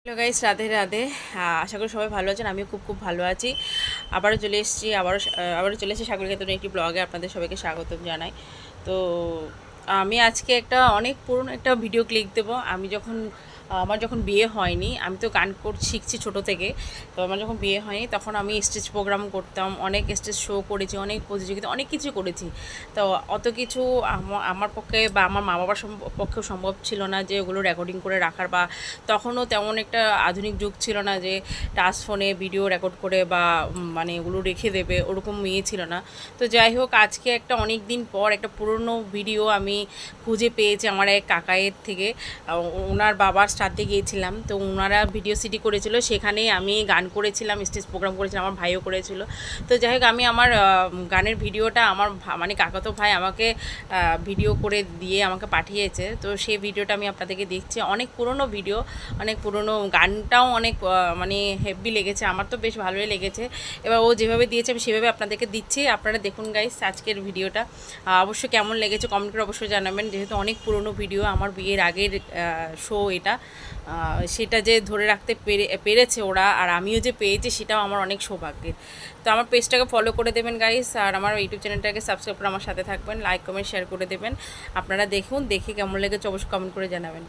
Hello guys, Radhe Radhe. আশা করি সবাই ভালো আছেন। আমিও খুব খুব ভালো আছি। আবারও চলে এসেছি আবারও চলে এসেছি সাগর কেতন একটি ব্লগে। আপনাদের সবাইকে স্বাগতম জানাই। তো আমি আজকে অনেক পুরনো একটা ভিডিও ক্লিক দেবো। আমার যখন বিয়ে হয়নি, আমি তো গান শিখছি ছোটো থেকে। তো আমার যখন বিয়ে হয়নি তখন আমি স্টেজ প্রোগ্রাম করতাম, অনেক স্টেজ শো করেছি, অনেক প্রতিযোগিতা, অনেক কিছু করেছি। তো অত কিছু আমার পক্ষে বা আমার মা বাবার পক্ষেও সম্ভব ছিল না যে ওগুলো রেকর্ডিং করে রাখার, বা তখনও তেমন একটা আধুনিক যুগ ছিল না যে টাচ ফোনে ভিডিও রেকর্ড করে বা মানে ওগুলো রেখে দেবে, ওরকম ইয়ে ছিল না। তো যাই হোক, আজকে অনেক দিন পর একটা পুরনো ভিডিও আমি খুঁজে পেয়েছি আমার এক কাকায়ের থেকে। ওনার বাবার শ্রাদ্ধে গিয়েছিলাম, তো ওনারা ভিডিও সিডি করেছিল, সেখানে আমি গান করেছিলাম, স্টেজ প্রোগ্রাম করেছিলাম, আমার ভাইও করেছিল। তো যাই হোক, আমি আমার গানের ভিডিওটা আমার মানে কাকাতো ভাই আমাকে ভিডিও করে দিয়ে আমাকে পাঠিয়েছে। তো সেই ভিডিওটা আমি আপনাদেরকে দেখছি। অনেক পুরনো ভিডিও, অনেক পুরনো, গানটাও অনেক মানে হেভি লেগেছে, আমার তো বেশ ভালোই লেগেছে। এবার ও যেভাবে দিয়েছে আমি সেভাবে আপনাদেরকে দিচ্ছি, আপনারা দেখুন গাইস আজকের ভিডিওটা। অবশ্যই কেমন লেগেছে কমেন্ট করে অবশ্যই জানাবেন, যেহেতু অনেক পুরনো ভিডিও, আমার বিয়ের আগের শো এটা। সেটা যে ধরে রাখতে পেরেছে ওরা, আর আমিও যে পেয়েছি সেটাও আমার অনেক সৌভাগ্যের। তো আমার পেজটাকে ফলো করে দেবেন গাইস, আর আমার ইউটিউব চ্যানেলটাকে সাবস্ক্রাইব করে আমার সাথে থাকবেন, লাইক কমেন্ট শেয়ার করে দেবেন। আপনারা দেখুন, দেখে কেমন লেগেছে অবশ্যই কমেন্ট করে জানাবেন।